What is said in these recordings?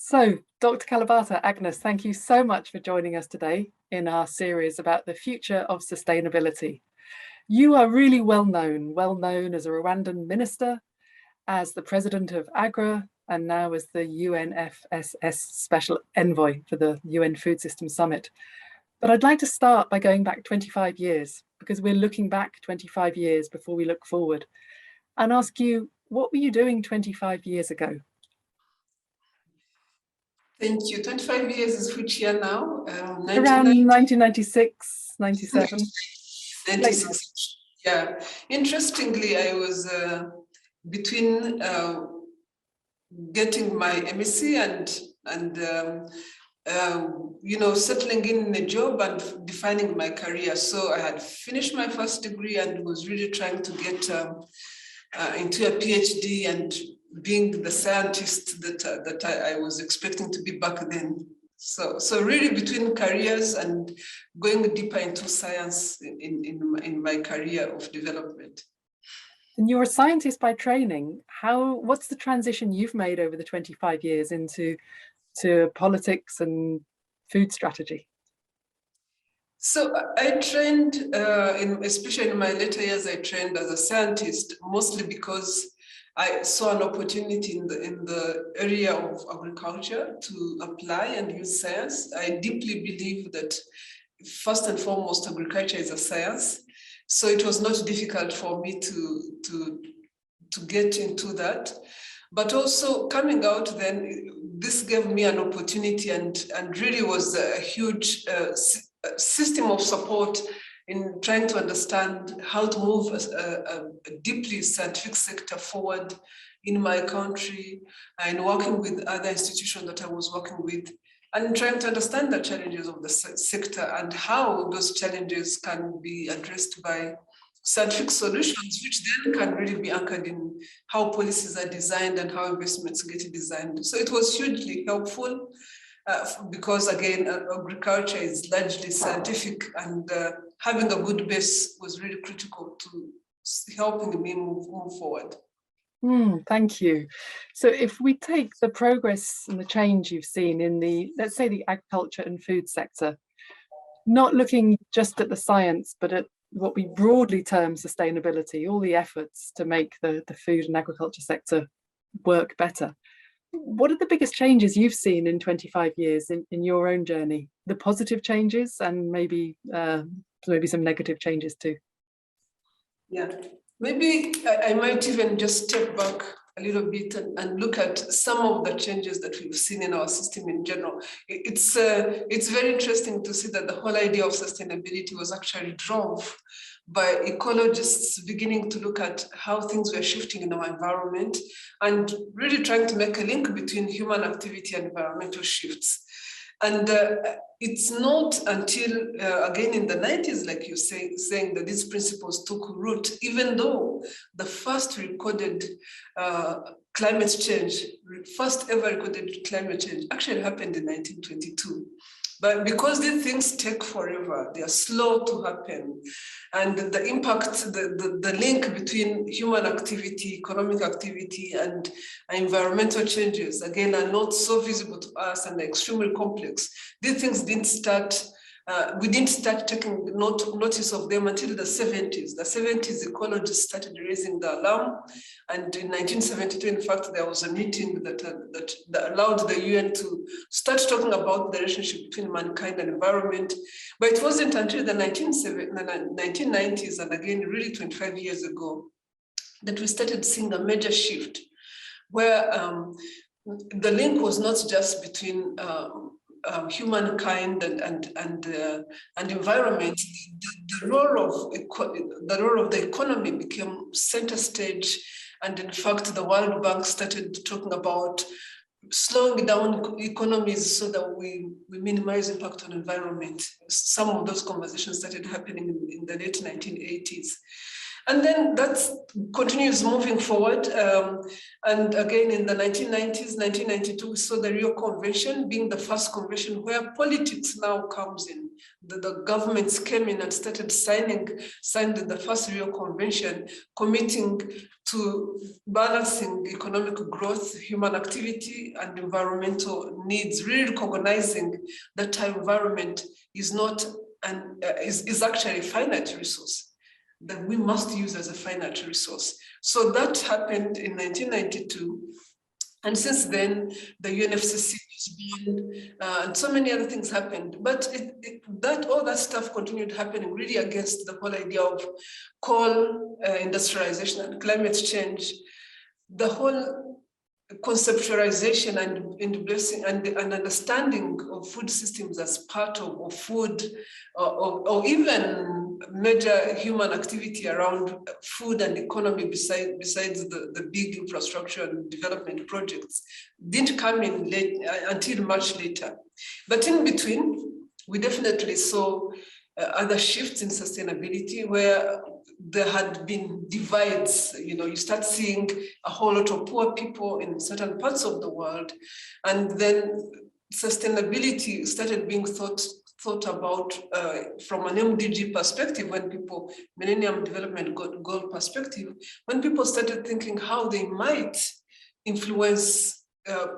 So, Dr. Kalibata, Agnes, thank you so much for joining us today in our series about the future of sustainability. You are really well known as a Rwandan minister, as the President of AGRA, and now as the UNFSS Special Envoy for the UN Food System Summit. But I'd like to start by going back 25 years, because we're looking back 25 years before we look forward, and ask you, what were you doing 25 years ago? Thank you. 25 years is which year now? Around 1996, 97. 96. Yeah. Interestingly, I was between getting my MSc and settling in a job and defining my career. So I had finished my first degree and was really trying to get into a PhD and being the scientist that I was expecting to be back then. So really between careers and going deeper into science in my career of development. And you're a scientist by training. What's the transition you've made over the 25 years into politics and food strategy? So I trained, especially in my later years, I trained as a scientist, mostly because I saw an opportunity in the area of agriculture to apply and use science. I deeply believe that first and foremost, agriculture is a science. So it was not difficult for me to get into that. But also coming out then, this gave me an opportunity and really was a huge system of support in trying to understand how to move a deeply scientific sector forward in my country and working with other institutions that I was working with and trying to understand the challenges of the sector and how those challenges can be addressed by scientific solutions, which then can really be anchored in how policies are designed and how investments get designed. So it was hugely helpful because, again, agriculture is largely scientific and having a good base was really critical to helping me move forward. Thank you. So if we take the progress and the change you've seen in let's say the agriculture and food sector, not looking just at the science, but at what we broadly term sustainability, all the efforts to make the food and agriculture sector work better. What are the biggest changes you've seen in 25 years in your own journey? The positive changes and maybe some negative changes too. Yeah, maybe I might even just step back a little bit and look at some of the changes that we've seen in our system in general. It's very interesting to see that the whole idea of sustainability was actually drove by ecologists beginning to look at how things were shifting in our environment and really trying to make a link between human activity and environmental shifts. And it's not until, again, in the 90s, like you're saying that these principles took root, even though the first recorded climate change, first ever recorded climate change actually happened in 1922. But because these things take forever, they are slow to happen. And the impact, the link between human activity, economic activity, and environmental changes, again, are not so visible to us and extremely complex. These things didn't start, we didn't start taking notice of them until the 70s. The 70s, ecologists started raising the alarm. And in 1972, in fact, there was a meeting that allowed the UN to start talking about the relationship between mankind and environment. But it wasn't until the 1990s, and again, really 25 years ago, that we started seeing a major shift where the link was not just between humankind and environment. The role of the economy became center stage, and in fact, the World Bank started talking about slowing down economies so that we minimize impact on environment. Some of those conversations started happening in the late 1980s. And then that continues moving forward. And again, in the 1990s, 1992, we saw the Rio Convention being the first convention where politics now comes in. the governments came in and signed the first Rio Convention, committing to balancing economic growth, human activity, and environmental needs, really recognizing that our environment is not is actually a finite resource that we must use as a finite resource. So that happened in 1992. And since then, the UNFCCC has been, and so many other things happened. But all that stuff continued happening really against the whole idea of coal industrialization and climate change. The whole conceptualization and blessing and understanding of food systems as part of food, or even major human activity around food and economy besides the big infrastructure and development projects didn't come in until much later. But in between, we definitely saw other shifts in sustainability where there had been divides. You start seeing a whole lot of poor people in certain parts of the world, and then sustainability started being thought about from an MDG perspective, Millennium Development Goal perspective, when people started thinking how they might influence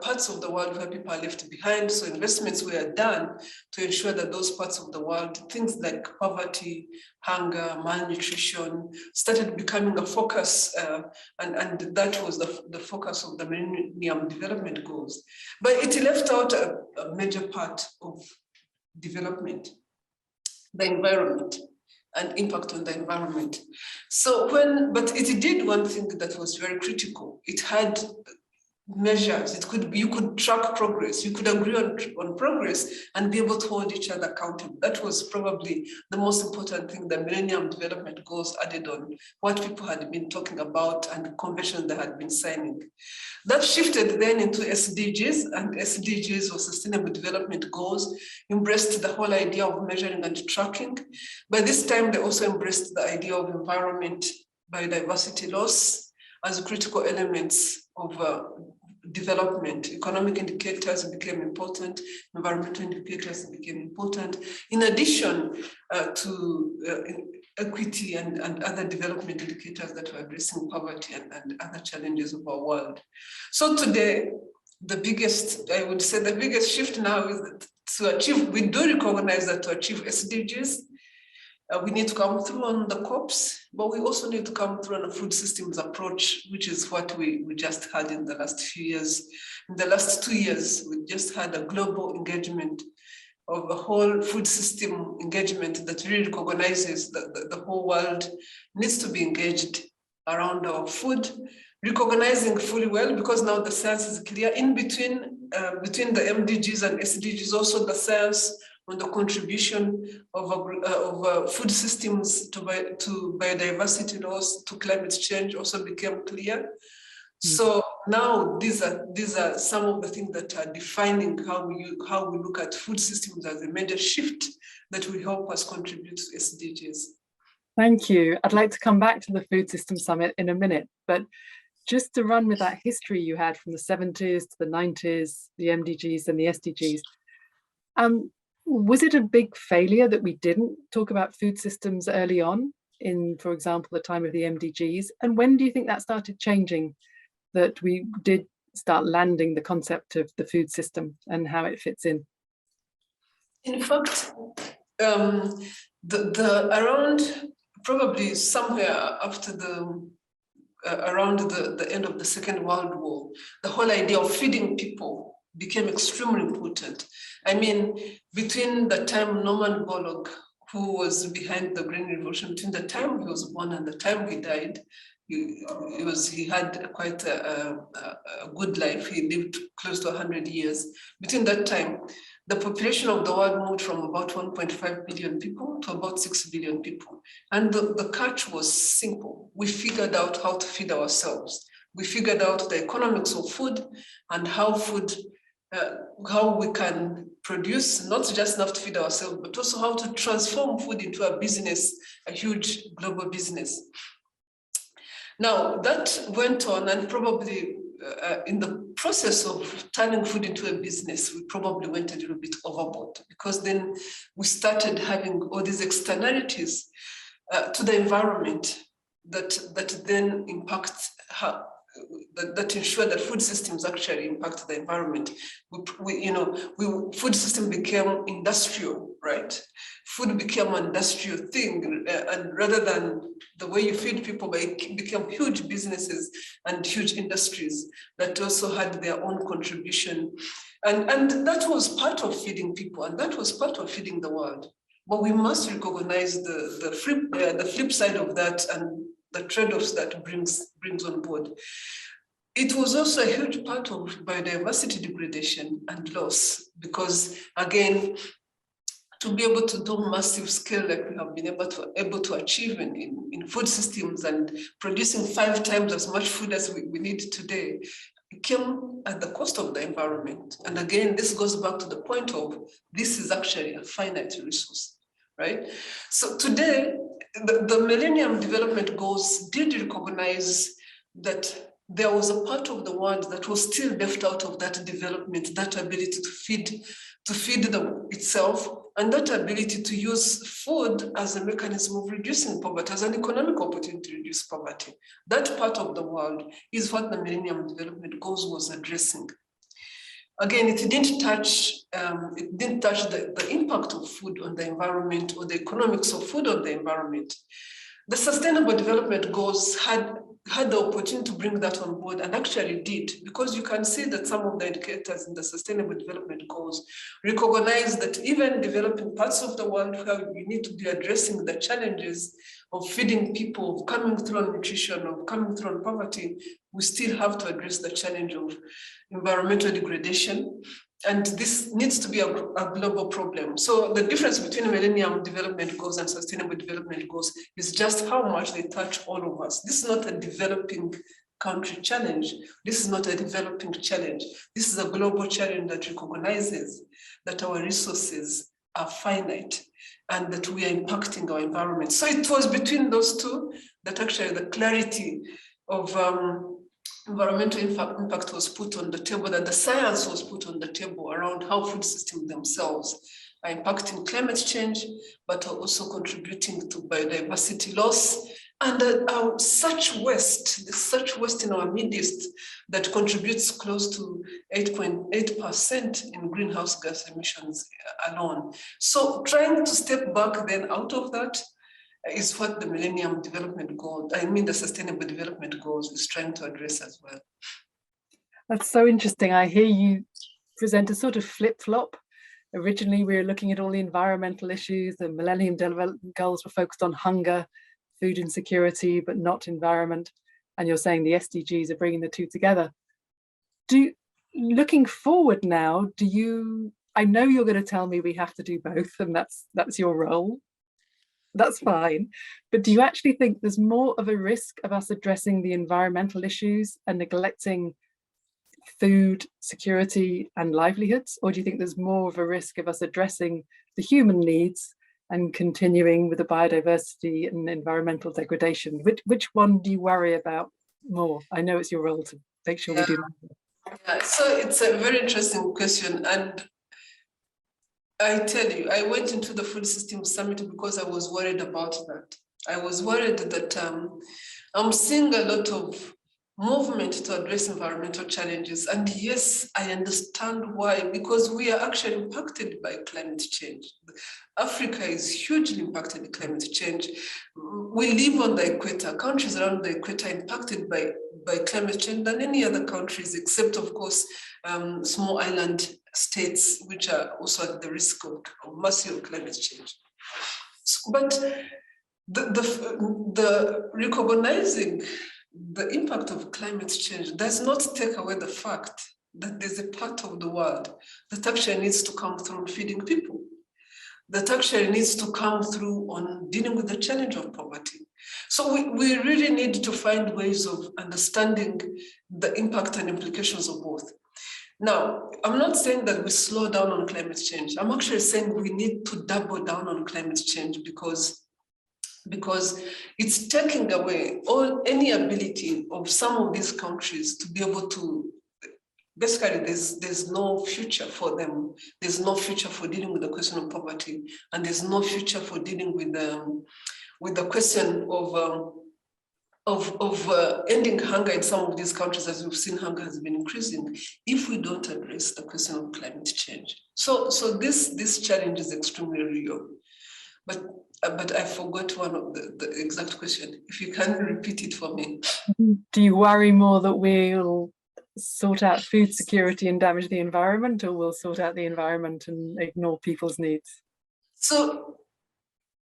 parts of the world where people are left behind. So investments were done to ensure that those parts of the world, things like poverty, hunger, malnutrition, started becoming a focus, and that was the focus of the Millennium Development Goals. But it left out a major part of development, the environment, and impact on the environment. But it did one thing that was very critical. It had measures. You could track progress. You could agree on progress and be able to hold each other accountable. That was probably the most important thing the Millennium Development Goals added on what people had been talking about and the convention they had been signing. That shifted then into SDGs, and SDGs, or Sustainable Development Goals, embraced the whole idea of measuring and tracking. By this time, they also embraced the idea of environment, biodiversity loss as critical elements of development. Economic indicators became important, environmental indicators became important, in addition to equity and other development indicators that were addressing poverty and other challenges of our world. So today, I would say the biggest shift now is that to achieve, we do recognize that to achieve SDGs, we need to come through on the COPs, but we also need to come through on a food systems approach, which is what we just had in the last few years. In the last 2 years, we just had a global engagement of a whole food system engagement that really recognizes that the whole world needs to be engaged around our food, recognizing fully well, because now the science is clear in between the MDGs and SDGs, also the science on the contribution of food systems to biodiversity loss, to climate change also became clear. So now these are some of the things that are defining how we look at food systems as a major shift that will help us contribute to SDGs. Thank you. I'd like to come back to the Food System Summit in a minute, but just to run with that history you had from the 70s to the 90s, the MDGs and the SDGs. Was it a big failure that we didn't talk about food systems early on in, for example, the time of the MDGs? And when do you think that started changing, that we did start landing the concept of the food system and how it fits in? In fact, around probably somewhere after around the end of the Second World War, the whole idea of feeding people became extremely important. I mean, between the time Norman Borlaug, who was behind the Green Revolution, between the time he was born and the time he died, he had quite a good life. He lived close to 100 years. Between that time, the population of the world moved from about 1.5 billion people to about 6 billion people. And the catch was simple. We figured out how to feed ourselves. We figured out the economics of food and how we can produce not just enough to feed ourselves, but also how to transform food into a business, a huge global business. Now that went on, and probably in the process of turning food into a business, we probably went a little bit overboard, because then we started having all these externalities to the environment that then impact how, that ensure that food systems actually impact the environment. Food system became industrial, right? Food became an industrial thing, and rather than the way you feed people, it became huge businesses and huge industries that also had their own contribution. And that was part of feeding people, and that was part of feeding the world. But we must recognize the flip side of that and the trade-offs that brings on board. It was also a huge part of biodiversity degradation and loss, because again, to be able to do massive scale like we have been able to achieve in food systems and producing 5 times as much food as we need today, it came at the cost of the environment. And again, this goes back to the point of this is actually a finite resource, right? So today, the Millennium Development Goals did recognize that there was a part of the world that was still left out of that development, that ability to feed itself, and that ability to use food as a mechanism of reducing poverty, as an economic opportunity to reduce poverty. That part of the world is what the Millennium Development Goals was addressing. Again, it didn't touch the impact of food on the environment or the economics of food on the environment. The Sustainable Development Goals had the opportunity to bring that on board, and actually did, because you can see that some of the indicators in the Sustainable Development Goals recognize that even developing parts of the world where we need to be addressing the challenges of feeding people, of coming through on nutrition, of coming through on poverty, we still have to address the challenge of environmental degradation. And this needs to be a global problem. So the difference between Millennium Development Goals and Sustainable Development Goals is just how much they touch all of us. This is not a developing country challenge. This is not a developing challenge. This is a global challenge that recognizes that our resources are finite and that we are impacting our environment. So it was between those two that actually the clarity of environmental impact was put on the table, that the science was put on the table around how food systems themselves are impacting climate change, but are also contributing to biodiversity loss. And such waste in our midst that contributes close to 8.8% in greenhouse gas emissions alone. So trying to step back then out of that is what the Millennium Development Goals, the Sustainable Development Goals, is trying to address as well. That's so interesting. I hear you present a sort of flip-flop. Originally, we were looking at all the environmental issues. The Millennium Development Goals were focused on hunger, food insecurity, but not environment. And you're saying the SDGs are bringing the two together. Looking forward now, I know you're going to tell me we have to do both, and that's your role. That's fine. But do you actually think there's more of a risk of us addressing the environmental issues and neglecting food security and livelihoods? Or do you think there's more of a risk of us addressing the human needs and continuing with the biodiversity and environmental degradation? Which one do you worry about more? I know it's your role to make sure we do that. Yeah, so it's a very interesting question. And I tell you, I went into the Food Systems Summit because I was worried about that. I was worried that I'm seeing a lot of movement to address environmental challenges. And yes, I understand why, because we are actually impacted by climate change. Africa is hugely impacted by climate change. We live on the equator. Countries around the equator are impacted by climate change than any other countries, except, of course, small island states, which are also at the risk of massive climate change. But the recognizing the impact of climate change does not take away the fact that there's a part of the world that actually needs to come through feeding people, that actually needs to come through on dealing with the challenge of poverty. So we really need to find ways of understanding the impact and implications of both. Now, I'm not saying that we slow down on climate change. I'm actually saying we need to double down on climate change, because because it's taking away any ability of some of these countries to be able to, basically there's no future for them. There's no future for dealing with the question of poverty, and there's no future for dealing with the question of ending hunger in some of these countries. As we've seen, hunger has been increasing if we don't address the question of climate change. So this challenge is extremely real. But I forgot one of the exact question. If you can repeat it for me. Do you worry more that we'll sort out food security and damage the environment, or we'll sort out the environment and ignore people's needs? So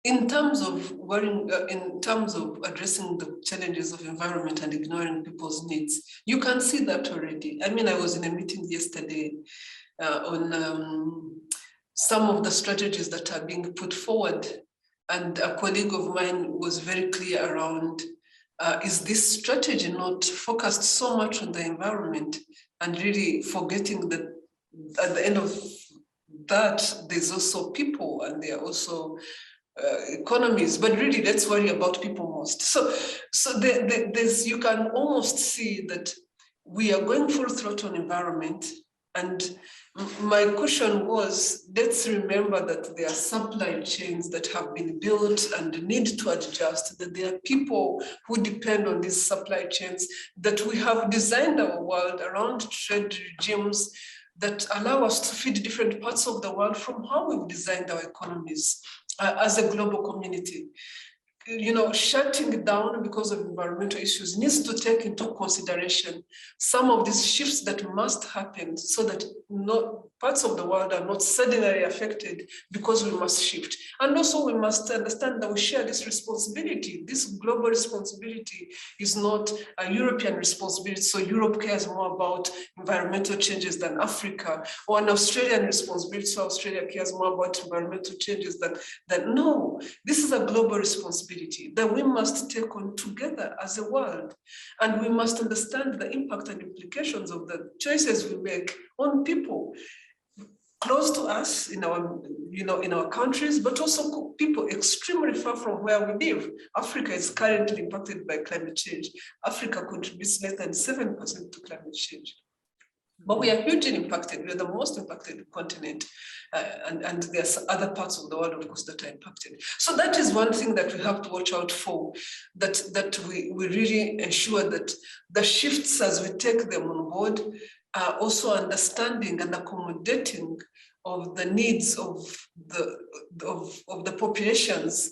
in terms of worrying, in terms of addressing the challenges of environment and ignoring people's needs, you can see that already. I mean, I was in a meeting yesterday on some of the strategies that are being put forward, and a colleague of mine was very clear around, is this strategy not focused so much on the environment and really forgetting that at the end of that, there's also people and there are also economies, but really let's worry about people most. So there's, you can almost see that we are going full throttle on environment. And my question was, let's remember that there are supply chains that have been built and need to adjust, that there are people who depend on these supply chains, that we have designed our world around trade regimes that allow us to feed different parts of the world from how we've designed our economies as a global community. You know, shutting down because of environmental issues needs to take into consideration some of these shifts that must happen so that parts of the world are not suddenly affected because we must shift. And also we must understand that we share this responsibility. This global responsibility is not a European responsibility, so Europe cares more about environmental changes than Africa, or an Australian responsibility, so Australia cares more about environmental changes than no, this is a global responsibility that we must take on together as a world. And we must understand the impact and implications of the choices we make on people close to us in our, in our countries, but also people extremely far from where we live. Africa is currently impacted by climate change. Africa contributes less than 7% to climate change. But we are hugely impacted. We are the most impacted continent. And there's other parts of the world, of course, that are impacted. So that is one thing that we have to watch out for, that we really ensure that the shifts as we take them on board are also understanding and accommodating of the needs of the populations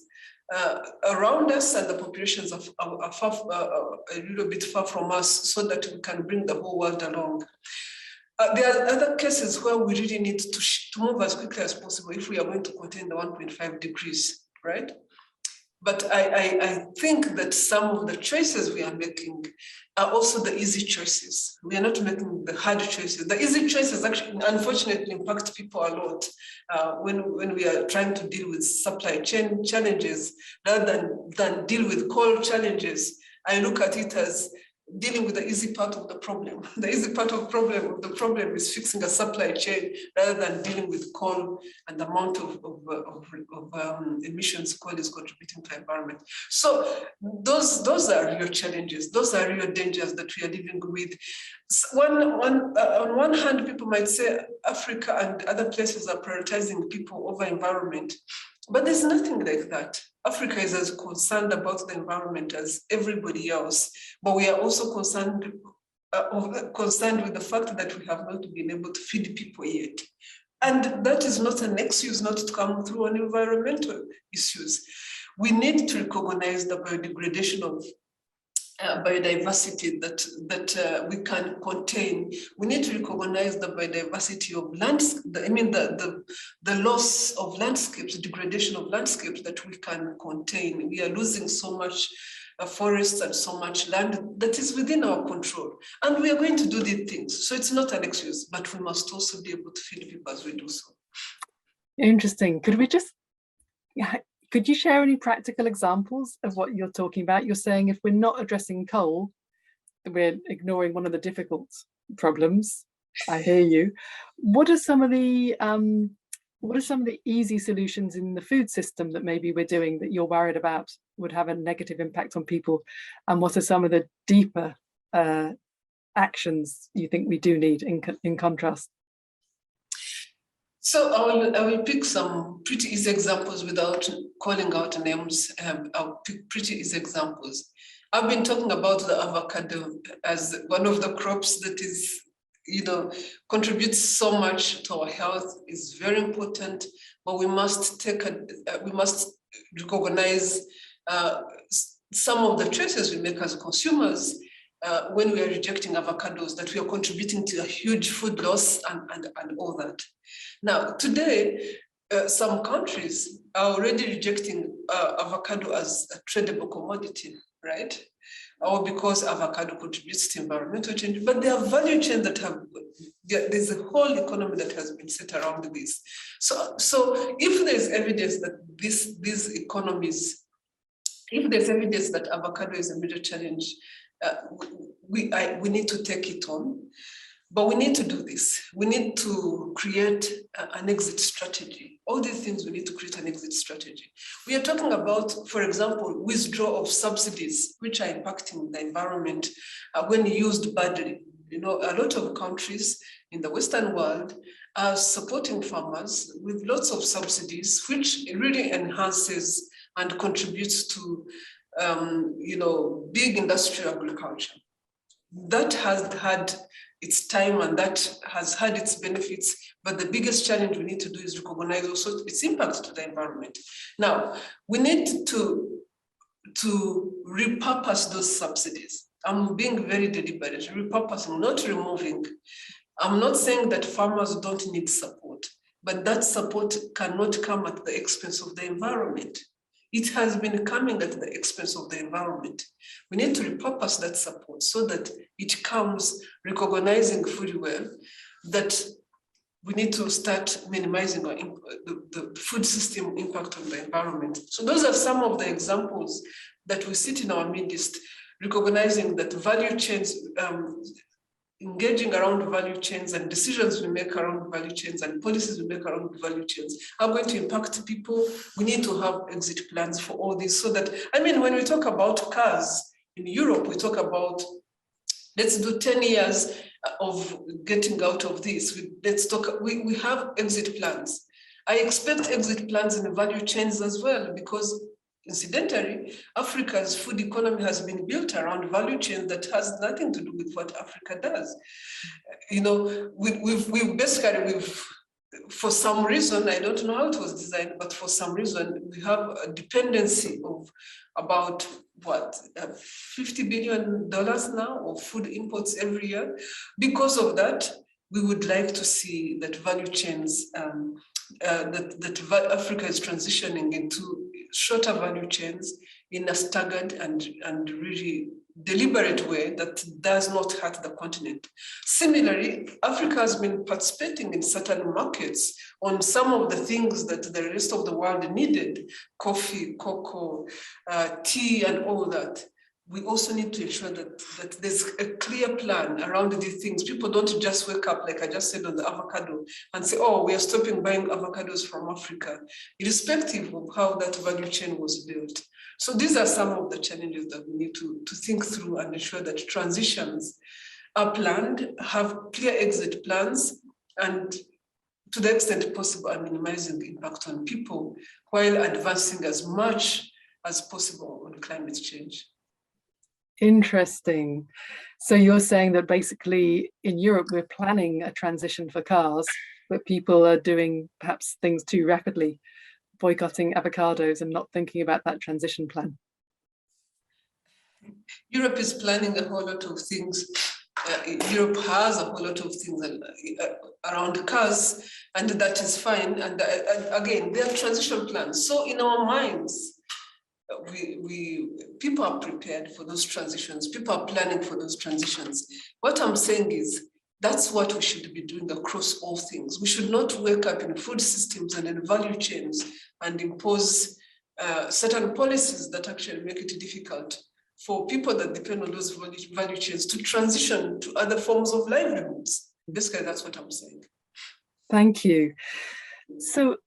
around us and the populations are a little bit far from us, so that we can bring the whole world along. There are other cases where we really need to move as quickly as possible if we are going to contain the 1.5 degrees, right? But I think that some of the choices we are making are also the easy choices. We are not making the hard choices. The easy choices actually, unfortunately, impact people a lot when we are trying to deal with supply chain challenges rather than deal with core challenges. I look at it as dealing with the easy part of the problem. The easy part of the problem is fixing a supply chain rather than dealing with coal and the amount of emissions coal is contributing to the environment. So those are real challenges. Those are real dangers that we are living with. On one hand, people might say Africa and other places are prioritizing people over environment, but there's nothing like that. Africa is as concerned about the environment as everybody else, but we are also concerned with the fact that we have not been able to feed people yet. And that is not an excuse not to come through on environmental issues. We need to recognize the biodegradation of biodiversity that we can contain. We need to recognize the biodiversity of landscape, the loss of landscapes, degradation of landscapes that we can contain. We are losing so much forests and so much land that is within our control. And we are going to do these things. So it's not an excuse, but we must also be able to feed people as we do so. Interesting. Could you share any practical examples of what you're talking about? You're saying if we're not addressing coal, we're ignoring one of the difficult problems. I hear you. What are some of the what are some of the easy solutions in the food system that maybe we're doing that you're worried about would have a negative impact on people? And what are some of the deeper actions you think we do need in contrast? So I will pick some pretty easy examples without calling out names. I'll pick pretty easy examples. I've been talking about the avocado as one of the crops that is, contributes so much to our health, is very important, but we must recognize some of the choices we make as consumers when we are rejecting avocados, that we are contributing to a huge food loss and all that. Now, today, some countries are already rejecting avocado as a tradable commodity, right? Or because avocado contributes to environmental change, but there are value chains that there's a whole economy that has been set around this. So if there's evidence that these economies, if there's evidence that avocado is a major challenge, we need to take it on, but we need to do this. We need to create an exit strategy. All these things, we need to create an exit strategy. We are talking about, for example, withdrawal of subsidies, which are impacting the environment when used badly. A lot of countries in the Western world are supporting farmers with lots of subsidies, which really enhances and contributes to big industrial agriculture. That has had its time and that has had its benefits, but the biggest challenge we need to do is recognize also its impact to the environment. Now, we need to repurpose those subsidies. I'm being very deliberate, repurposing, not removing. I'm not saying that farmers don't need support, but that support cannot come at the expense of the environment. It has been coming at the expense of the environment. We need to repurpose that support so that it comes recognizing fully well that we need to start minimizing the food system impact on the environment. So those are some of the examples that we sit in our midst, recognizing that value chains, engaging around value chains and decisions we make around value chains and policies we make around value chains are going to impact people. We need to have exit plans for all this so that, when we talk about cars in Europe, we talk about, let's do 10 years of getting out of this. We have exit plans. I expect exit plans in the value chains as well, because incidentally, Africa's food economy has been built around value chain that has nothing to do with what Africa does. We've for some reason, I don't know how it was designed, but for some reason, we have a dependency of about $50 billion now of food imports every year. Because of that, we would like to see that value chains, that Africa is transitioning into shorter value chains in a staggered and really deliberate way that does not hurt the continent. Similarly, Africa has been participating in certain markets on some of the things that the rest of the world needed, coffee, cocoa, tea, and all that. We also need to ensure that there's a clear plan around these things. People don't just wake up, like I just said on the avocado, and say, oh, we are stopping buying avocados from Africa, irrespective of how that value chain was built. So these are some of the challenges that we need to think through and ensure that transitions are planned, have clear exit plans, and to the extent possible are minimizing the impact on people while advancing as much as possible on climate change. Interesting. So you're saying that basically in Europe, we're planning a transition for cars, but people are doing perhaps things too rapidly, boycotting avocados and not thinking about that transition plan. Europe is planning a whole lot of things. Europe has a whole lot of things around cars, and that is fine. And again, there are transition plans. So in our minds, people are prepared for those transitions. People are planning for those transitions. What I'm saying is that's what we should be doing across all things. We should not wake up in food systems and in value chains and impose certain policies that actually make it difficult for people that depend on those value chains to transition to other forms of livelihoods. Basically, that's what I'm saying. Thank you. So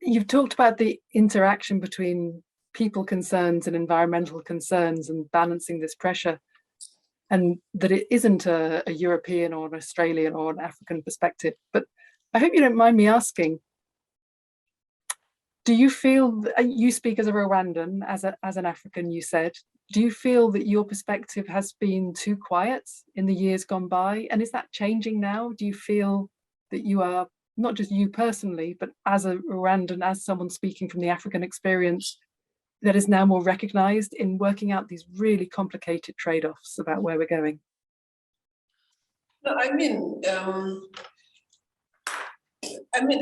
you've talked about the interaction between people concerns and environmental concerns and balancing this pressure, and that it isn't a European or an Australian or an African perspective. But I hope you don't mind me asking, do you feel, you speak as a Rwandan, as an African, you said, do you feel that your perspective has been too quiet in the years gone by? And is that changing now? Do you feel that you are, not just you personally, but as a Rwandan, as someone speaking from the African experience, that is now more recognized in working out these really complicated trade-offs about where we're going? No,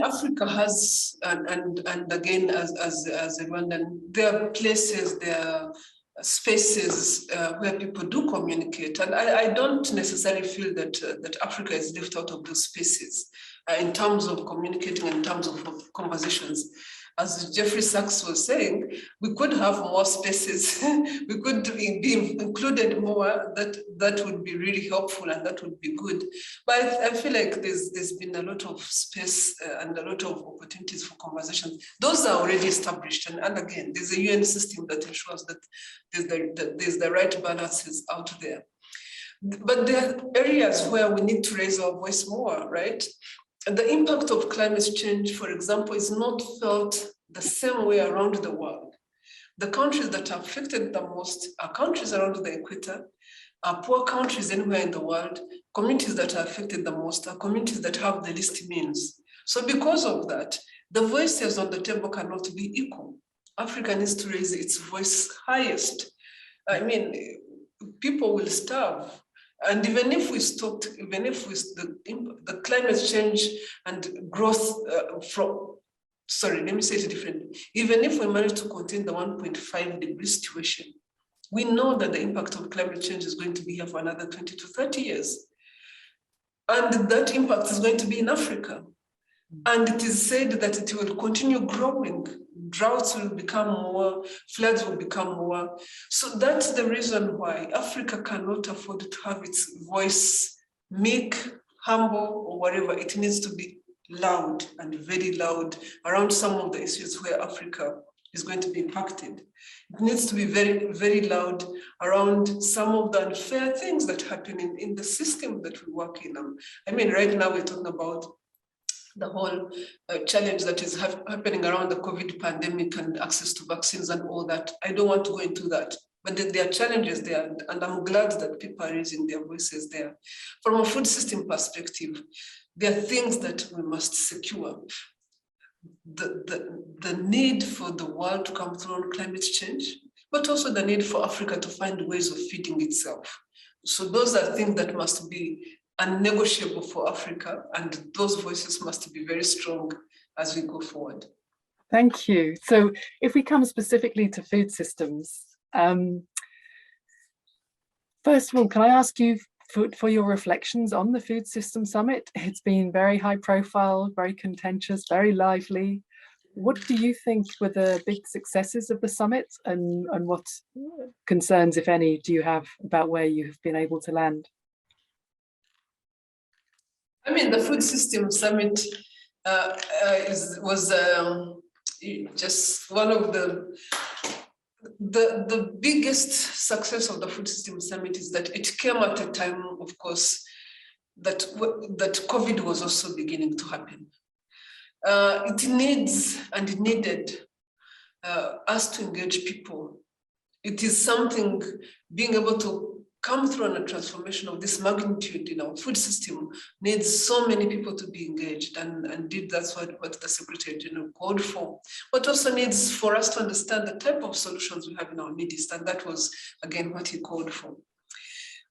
Africa has, and again, as a Rwandan, there are places, there are spaces where people do communicate, and I don't necessarily feel that that Africa is left out of those spaces in terms of communicating, in terms of conversations. As Jeffrey Sachs was saying, we could have more spaces, we could be included more, that would be really helpful and that would be good. But I feel like there's been a lot of space and a lot of opportunities for conversations. Those are already established. And again, there's a UN system that ensures that there's the right balances out there. But there are areas where we need to raise our voice more, right? The impact of climate change, for example, is not felt the same way around the world. The countries that are affected the most are countries around the equator, are poor countries anywhere in the world. Communities that are affected the most are communities that have the least means. So because of that, the voices on the table cannot be equal. Africa needs to raise its voice highest. I mean, people will starve. And even if we stopped, even if we, the climate change and growth let me say it differently. Even if we manage to contain the 1.5 degree situation, we know that the impact of climate change is going to be here for another 20 to 30 years. And that impact is going to be in Africa. And it is said that it will continue growing. Droughts will become more, floods will become more. So that's the reason why Africa cannot afford to have its voice meek, humble, or whatever. It needs to be loud and very loud around some of the issues where Africa is going to be impacted. It needs to be very, very loud around some of the unfair things that happen in the system that we work in. I mean, right now we're talking about the whole challenge that is happening around the COVID pandemic and access to vaccines and all that. I don't want to go into that, but there are challenges there, and I'm glad that people are raising their voices there. From a food system perspective, there are things that we must secure. The need for the world to come through on climate change, but also the need for Africa to find ways of feeding itself. So those are things that must be unnegotiable for Africa, and those voices must be very strong as we go forward. Thank you. So if we come specifically to food systems, first of all, can I ask you for your reflections on the Food System Summit? It's been very high profile, very contentious, very lively. What do you think were the big successes of the summit, and what concerns, if any, do you have about where you have been able to land? I mean, the Food System Summit was just one of the biggest success of the Food System Summit is that it came at a time, of course, that COVID was also beginning to happen. It needs and it needed us to engage people. It is something, being able to come through on a transformation of this magnitude in our food system needs so many people to be engaged, and indeed that's what the Secretary General called for, but also needs for us to understand the type of solutions we have in our Middle East, and that was again what he called for.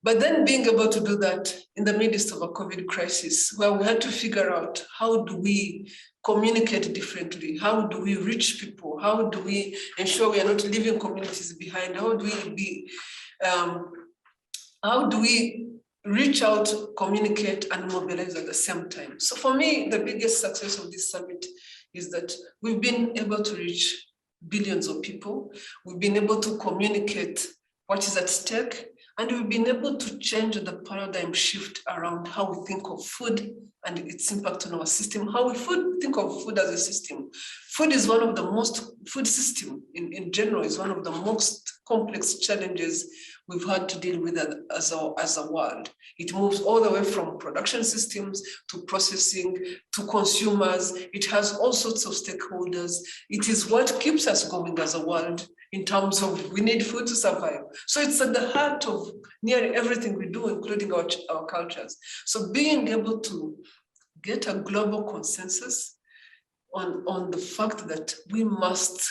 But then being able to do that in the midst of a COVID crisis, where we had to figure out how do we communicate differently, how do we reach people, how do we ensure we are not leaving communities behind, how do we reach out, communicate, and mobilize at the same time? So for me, the biggest success of this summit is that we've been able to reach billions of people. We've been able to communicate what is at stake. And we've been able to change the paradigm shift around how we think of food and its impact on our system, how we think of food as a system. Food system in general is one of the most complex challenges we've had to deal with as a world. It moves all the way from production systems to processing to consumers. It has all sorts of stakeholders. It is what keeps us going as a world in terms of we need food to survive. So it's at the heart of nearly everything we do, including our cultures. So being able to get a global consensus on the fact that we must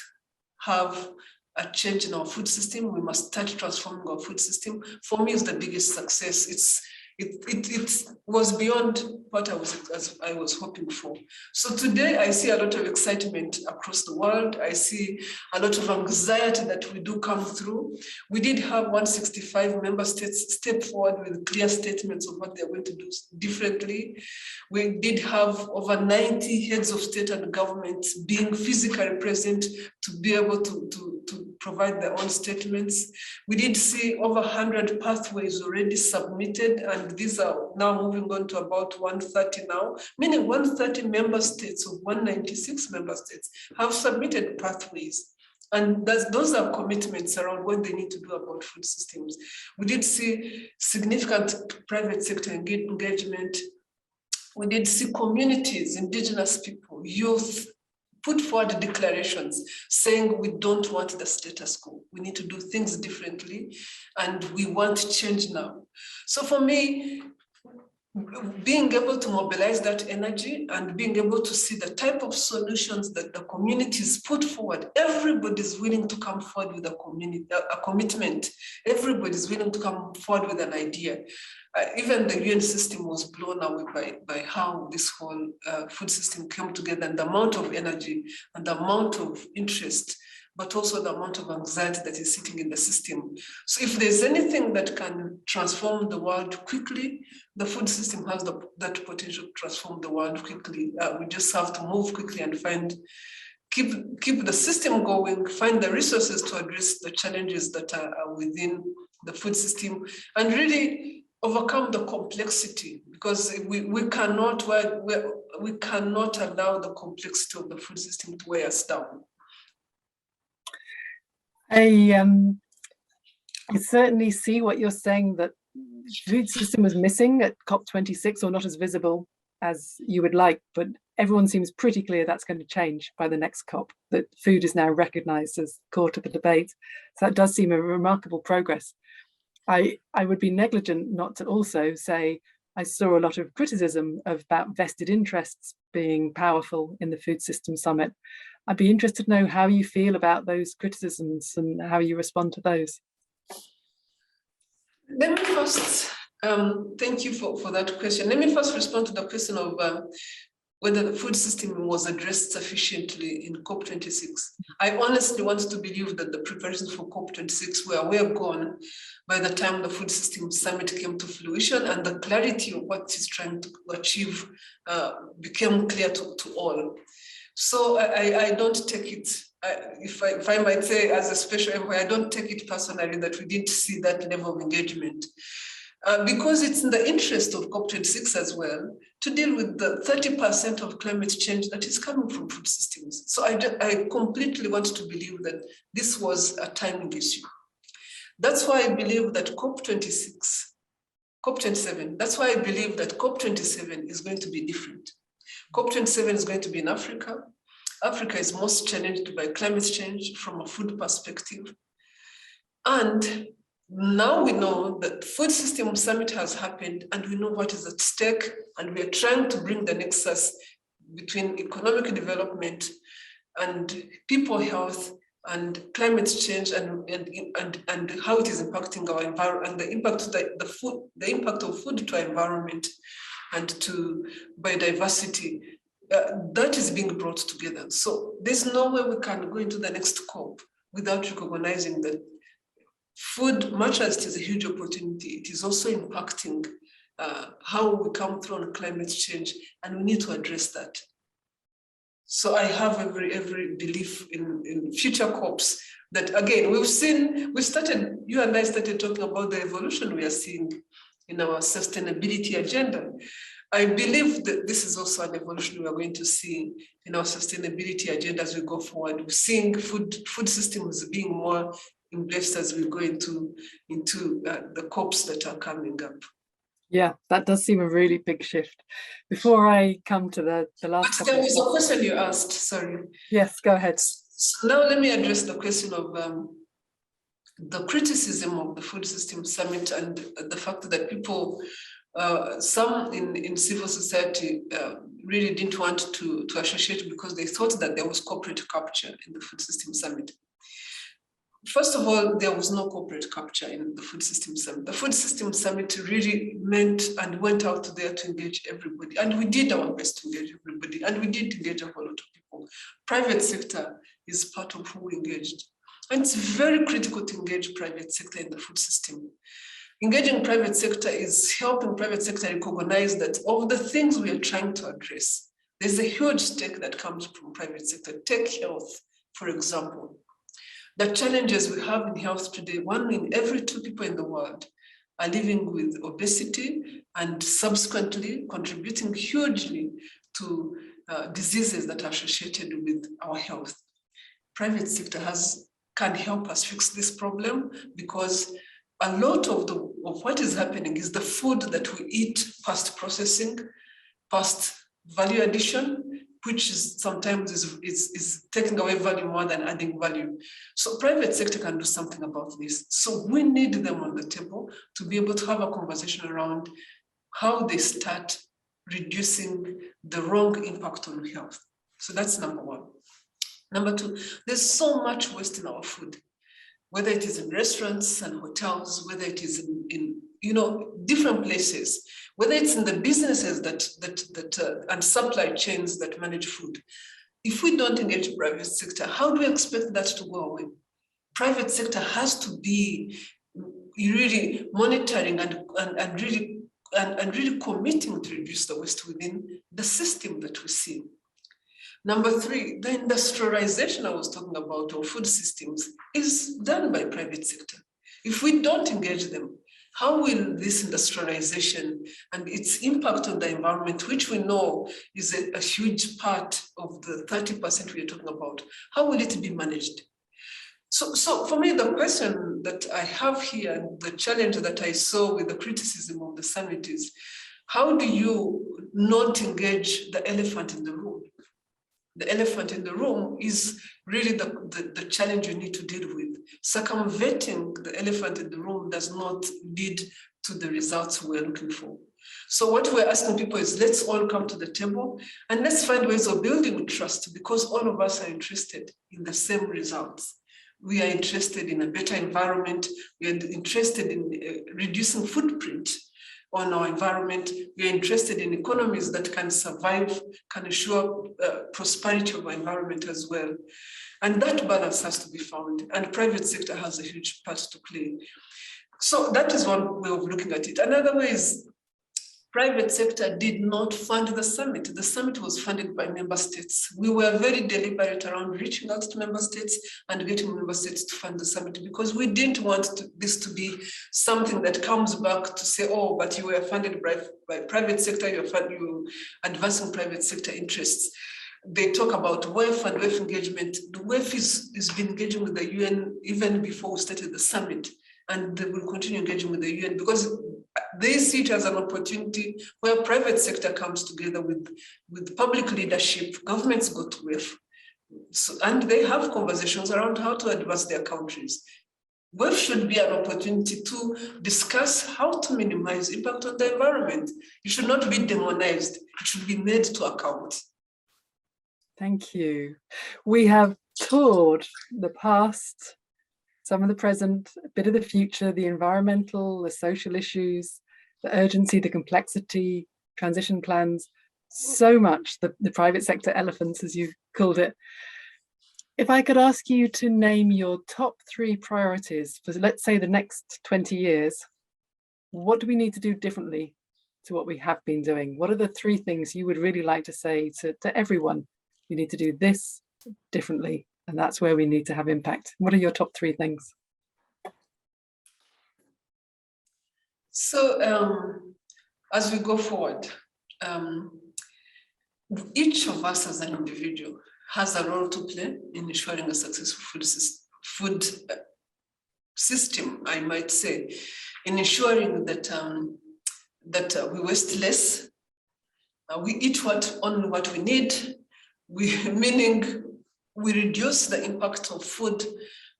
have a change in our food system, we must start transforming our food system, for me is the biggest success. It was beyond what I was hoping for. So today I see a lot of excitement across the world. I see a lot of anxiety that we do come through. We did have 165 member states step forward with clear statements of what they're going to do differently. We did have over 90 heads of state and government being physically present to be able to provide their own statements. We did see over 100 pathways already submitted, and these are now moving on to about 130 now, meaning 130 member states of 196 member states have submitted pathways. And those are commitments around what they need to do about food systems. We did see significant private sector engagement. We did see communities, indigenous people, youth, put forward declarations saying we don't want the status quo. We need to do things differently and we want change now. So for me, being able to mobilize that energy and being able to see the type of solutions that the communities put forward, everybody's willing to come forward with a commitment. Everybody's willing to come forward with an idea. Even the UN system was blown away by how this whole food system came together, and the amount of energy and the amount of interest, but also the amount of anxiety that is sitting in the system. So if there's anything that can transform the world quickly, the food system has that potential to transform the world quickly. We just have to move quickly and keep the system going, find the resources to address the challenges that are within the food system, and really overcome the complexity, because we cannot allow the complexity of the food system to weigh us down. I certainly see what you're saying, that food system was missing at COP26, or not as visible as you would like, but everyone seems pretty clear that's going to change by the next COP, that food is now recognized as core to the debate. So that does seem a remarkable progress. I would be negligent not to also say I saw a lot of criticism about vested interests being powerful in the Food System Summit. I'd be interested to know how you feel about those criticisms and how you respond to those. Let me first, thank you for that question. Let me first respond to the question of whether the food system was addressed sufficiently in COP26. I honestly want to believe that the preparations for COP26 were gone by the time the Food System Summit came to fruition, and the clarity of what it's trying to achieve became clear to all. So I don't take it, if I might say as a special envoy, I don't take it personally that we didn't see that level of engagement. Because it's in the interest of COP26 as well to deal with the 30% of climate change that is coming from food systems. So I completely want to believe that this was a timing issue. That's why I believe that COP27, that's why I believe that COP27 is going to be different. COP27 is going to be in Africa. Africa is most challenged by climate change from a food perspective. And now we know that Food System Summit has happened and we know what is at stake, and we are trying to bring the nexus between economic development and people health and climate change and how it is impacting our environment, and the impact of food to our environment and to biodiversity. That is being brought together. So there's no way we can go into the next COP without recognizing that food, much as it is a huge opportunity, it is also impacting how we come through on climate change, and we need to address that. So I have every belief in future COPs that, again, you and I started talking about the evolution we are seeing in our sustainability agenda. I believe that this is also an evolution we are going to see in our sustainability agenda as we go forward. We're seeing food systems being more embraced as we go into the COPs that are coming up. Yeah, that does seem a really big shift. Before I come to the last couple there was a question you asked, sorry. Yes, go ahead. So now let me address the question of the criticism of the Food System Summit and the fact that people, some in civil society really didn't want to associate because they thought that there was corporate capture in the Food System Summit. First of all, there was no corporate capture in the Food System Summit. The Food System Summit really meant and went out there to engage everybody. And we did our best to engage everybody. And we did engage a whole lot of people. Private sector is part of who we engaged. And it's very critical to engage private sector in the food system. Engaging private sector is helping private sector recognize that of the things we are trying to address, there's a huge stake that comes from private sector. Take health, for example. The challenges we have in health today, 1 in every 2 people in the world are living with obesity and subsequently contributing hugely to diseases that are associated with our health. Private sector can help us fix this problem because a lot of what is happening is the food that we eat past processing, past value addition, which is sometimes is taking away value more than adding value. So private sector can do something about this. So we need them on the table to be able to have a conversation around how they start reducing the wrong impact on health. So that's number 1. Number 2, there's so much waste in our food, whether it is in restaurants and hotels, whether it is in different places, whether it's in the businesses and supply chains that manage food. If we don't engage the private sector, how do we expect that to go away? Private sector has to be really monitoring and really committing to reduce the waste within the system that we see. Number 3, the industrialization I was talking about of food systems is done by private sector. If we don't engage them, how will this industrialization and its impact on the environment, which we know is a huge part of the 30% we are talking about, how will it be managed? So for me, the question that I have here, and the challenge that I saw with the criticism of the summit is, how do you not engage the elephant in the room? The elephant in the room is really the challenge you need to deal with. Circumventing the elephant in the room does not lead to the results we're looking for. So what we're asking people is, let's all come to the table and let's find ways of building trust, because all of us are interested in the same results. We are interested in a better environment. We are interested in reducing footprint on our environment. We are interested in economies that can survive, can ensure prosperity of our environment as well. And that balance has to be found, and private sector has a huge part to play. So that is one way of looking at it. Another way is private sector did not fund the summit. The summit was funded by member states. We were very deliberate around reaching out to member states and getting member states to fund the summit, because we didn't want this to be something that comes back to say, oh, but you were funded by private sector, you're advancing private sector interests. They talk about WEF and WEF engagement. The WEF is been engaging with the UN even before we started the summit, and they will continue engaging with the UN because they see it as an opportunity where private sector comes together with public leadership. Governments go to WEF, and they have conversations around how to advance their countries. WEF should be an opportunity to discuss how to minimize impact on the environment. It should not be demonized. It should be made to account. Thank you. We have toured the past, some of the present, a bit of the future, the environmental, the social issues, the urgency, the complexity, transition plans, so much, the private sector elephants, as you called it. If I could ask you to name your top 3 priorities for, let's say, the next 20 years, what do we need to do differently to what we have been doing? What are the 3 things you would really like to say to everyone we need to do this differently, and that's where we need to have impact. What are your top 3 things? So as we go forward, each of us as an individual has a role to play in ensuring a successful food system, I might say, in ensuring that we waste less, we eat only what we need, meaning we reduce the impact of food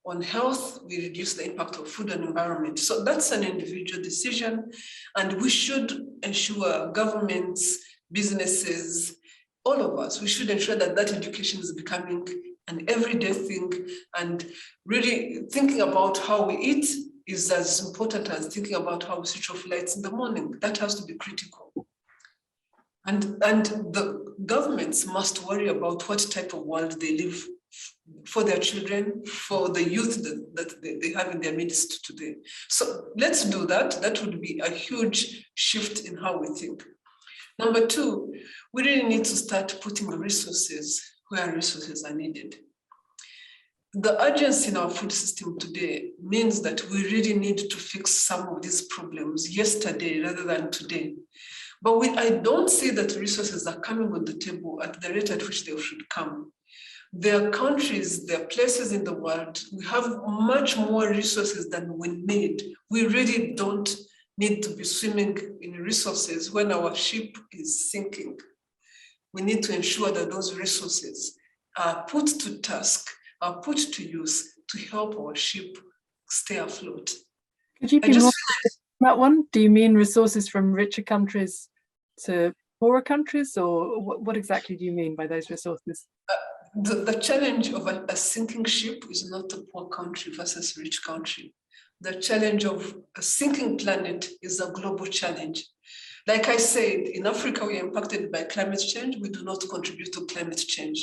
on health, we reduce the impact of food on environment. So that's an individual decision, and we should ensure governments, businesses, all of us, we should ensure that that education is becoming an everyday thing, and really thinking about how we eat is as important as thinking about how we switch off lights in the morning. That has to be critical. And the governments must worry about what type of world they live for their children, for the youth that they have in their midst today. So let's do that. That would be a huge shift in how we think. Number 2, we really need to start putting resources where resources are needed. The urgency in our food system today means that we really need to fix some of these problems yesterday rather than today. But I don't see that resources are coming on the table at the rate at which they should come. There are countries, there are places in the world, we have much more resources than we need. We really don't need to be swimming in resources when our ship is sinking. We need to ensure that those resources are put to task, are put to use to help our ship stay afloat. Could you be more that one? Do you mean resources from richer countries to poorer countries, or what exactly do you mean by those resources? The challenge of a sinking ship is not a poor country versus rich country. The challenge of a sinking planet is a global challenge. Like I said, in Africa, we are impacted by climate change. We do not contribute to climate change.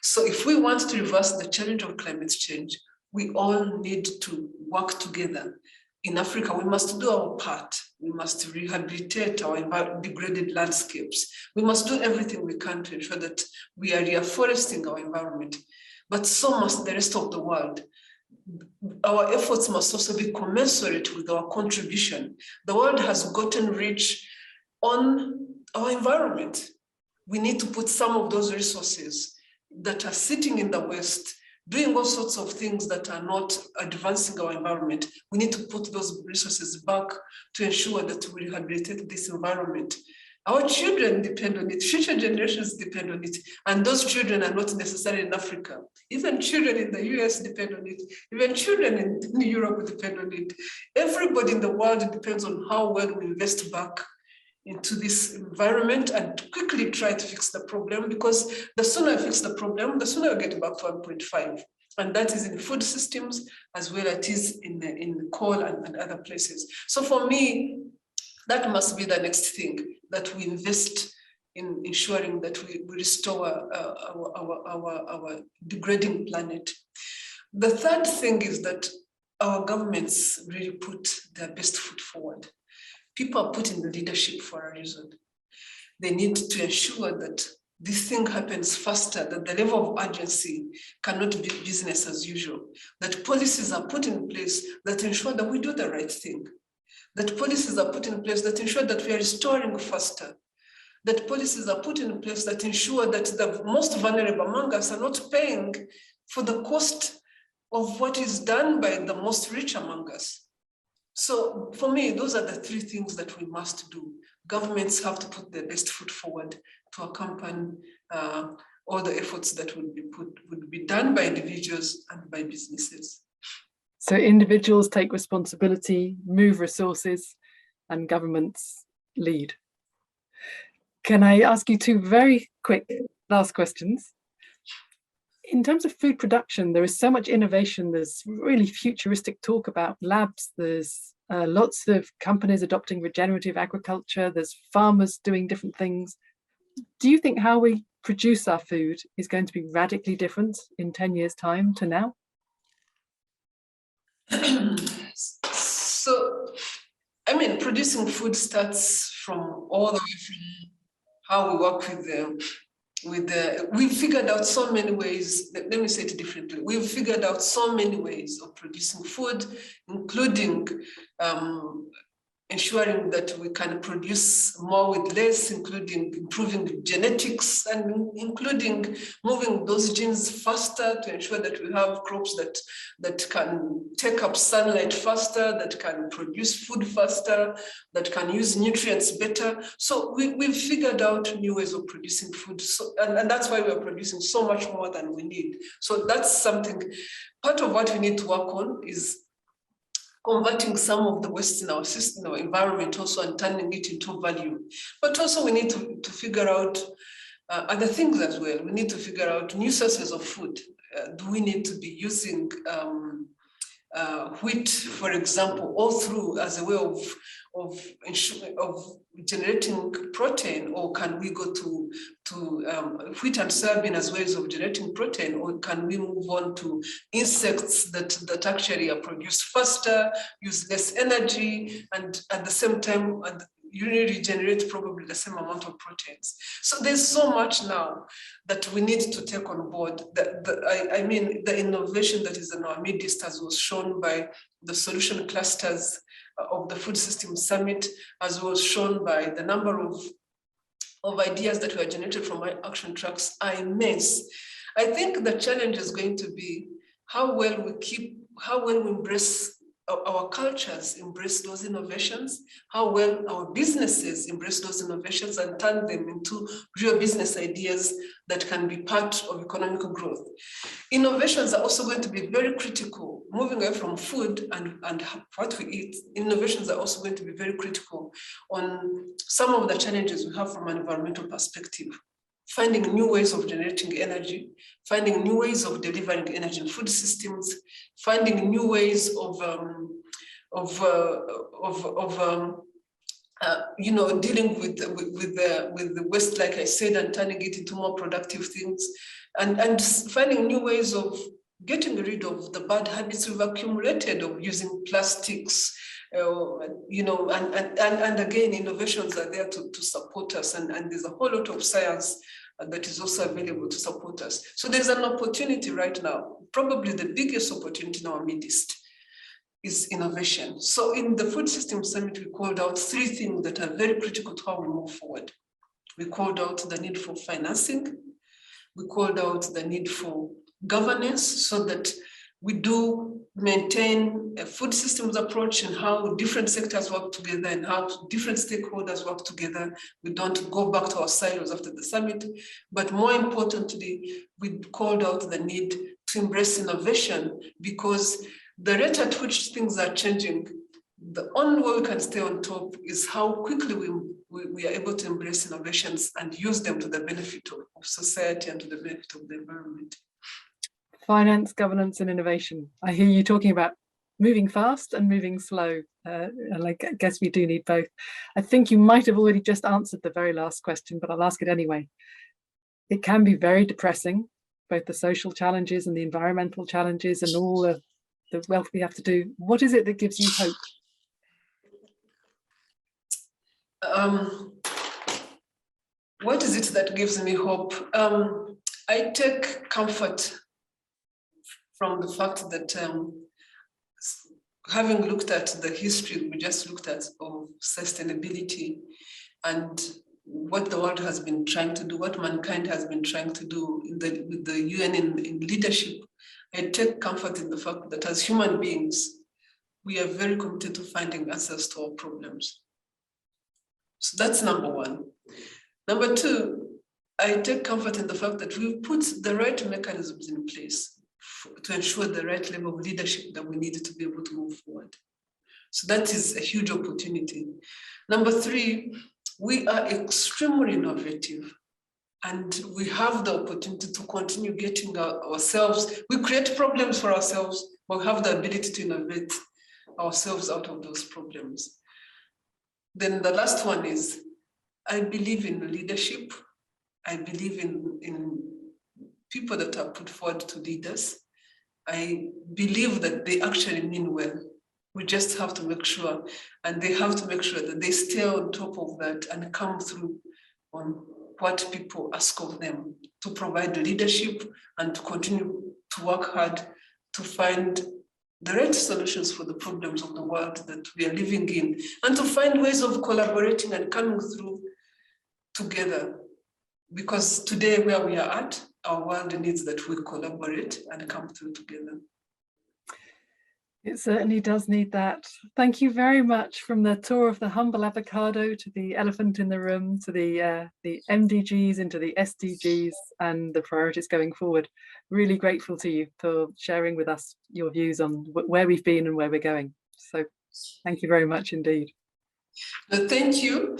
So if we want to reverse the challenge of climate change, we all need to work together. In Africa, we must do our part. We must rehabilitate our degraded landscapes. We must do everything we can to ensure that we are reforesting our environment. But so must the rest of the world. Our efforts must also be commensurate with our contribution. The world has gotten rich on our environment. We need to put some of those resources that are sitting in the West, doing all sorts of things that are not advancing our environment. We need to put those resources back to ensure that we rehabilitate this environment. Our children depend on it, future generations depend on it, and those children are not necessarily in Africa. Even children in the US depend on it, even children in Europe depend on it. Everybody in the world depends on how well we invest back into this environment and quickly try to fix the problem, because the sooner I fix the problem, the sooner I get back to 1.5. And that is in food systems as well as it is in coal and other places. So for me, that must be the next thing, that we invest in ensuring that we restore our degrading planet. The third thing is that our governments really put their best foot forward. People are put in the leadership for a reason. They need to ensure that this thing happens faster, that the level of urgency cannot be business as usual, that policies are put in place that ensure that we do the right thing, that policies are put in place that ensure that we are restoring faster, that policies are put in place that ensure that the most vulnerable among us are not paying for the cost of what is done by the most rich among us. So for me, those are the 3 things that we must do. Governments have to put their best foot forward to accompany all the efforts that would be done by individuals and by businesses. So individuals take responsibility, move resources, and governments lead. Can I ask you 2 very quick last questions? In terms of food production, there is so much innovation. There's really futuristic talk about labs. There's lots of companies adopting regenerative agriculture. There's farmers doing different things. Do you think how we produce our food is going to be radically different in 10 years' time to now? So, I mean, producing food starts from all the way from how we work with we figured out so many ways, let me say it differently. We've figured out so many ways of producing food, including ensuring that we can produce more with less, including improving genetics and including moving those genes faster to ensure that we have crops that can take up sunlight faster, that can produce food faster, that can use nutrients better. So we've figured out new ways of producing food. So, and that's why we're producing so much more than we need. So that's something, part of what we need to work on is converting some of the waste in our system, our environment also, and turning it into value. But also we need to figure out other things as well. We need to figure out new sources of food. Do we need to be using wheat, for example, all through as a way of generating protein, or can we go to wheat and soybean as ways of generating protein, or can we move on to insects that actually are produced faster, use less energy, and at the same time you regenerate probably the same amount of proteins. So there's so much now that we need to take on board. I mean, the innovation that is in our midst, as was shown by the solution clusters of the Food System Summit, as was shown by the number of ideas that were generated from my action tracks, are immense. I think the challenge is going to be how well we embrace our cultures, embrace those innovations, how well our businesses embrace those innovations and turn them into real business ideas that can be part of economic growth. Innovations are also going to be very critical, moving away from food and what we eat. Innovations are also going to be very critical on some of the challenges we have from an environmental perspective. Finding new ways of generating energy, finding new ways of delivering energy in food systems, finding new ways of dealing with the waste, like I said, and turning it into more productive things, and finding new ways of getting rid of the bad habits we've accumulated of using plastics. And again, innovations are there to support us, and there's a whole lot of science that is also available to support us. So there's an opportunity right now, probably the biggest opportunity in our midst is innovation. So in the Food System Summit, we called out 3 things that are very critical to how we move forward. We called out the need for financing. We called out the need for governance so that we do maintain a food systems approach and how different sectors work together and how different stakeholders work together. We don't go back to our silos after the summit, but more importantly, we called out the need to embrace innovation, because the rate at which things are changing, the only way we can stay on top is how quickly we are able to embrace innovations and use them to the benefit of society and to the benefit of the environment. Finance, governance, and innovation. I hear you talking about moving fast and moving slow. I guess we do need both. I think you might have already just answered the very last question, but I'll ask it anyway. It can be very depressing, both the social challenges and the environmental challenges and all the wealth we have to do. What is it that gives you hope? What is it that gives me hope? I take comfort from the fact that having looked at the history we just looked at of sustainability and what the world has been trying to do, what mankind has been trying to do with the UN in leadership, I take comfort in the fact that as human beings, we are very committed to finding answers to our problems. So that's number one. Number two, I take comfort in the fact that we've put the right mechanisms in place to ensure the right level of leadership that we needed to be able to move forward. So that is a huge opportunity. Number three, we are extremely innovative and we have the opportunity to continue getting ourselves, we create problems for ourselves, but we have the ability to innovate ourselves out of those problems. Then the last one is, I believe in leadership. I believe in people that are put forward to lead us. I believe that they actually mean well. We just have to make sure, and they have to make sure that they stay on top of that and come through on what people ask of them, to provide leadership and to continue to work hard to find the right solutions for the problems of the world that we are living in, and to find ways of collaborating and coming through together. Because today, where we are at, our world needs that we collaborate and come through together. It certainly does need that. Thank you very much. From the tour of the humble avocado to the elephant in the room, to the MDGs, into the SDGs and the priorities going forward. Really grateful to you for sharing with us your views on where we've been and where we're going. So thank you very much indeed. Thank you.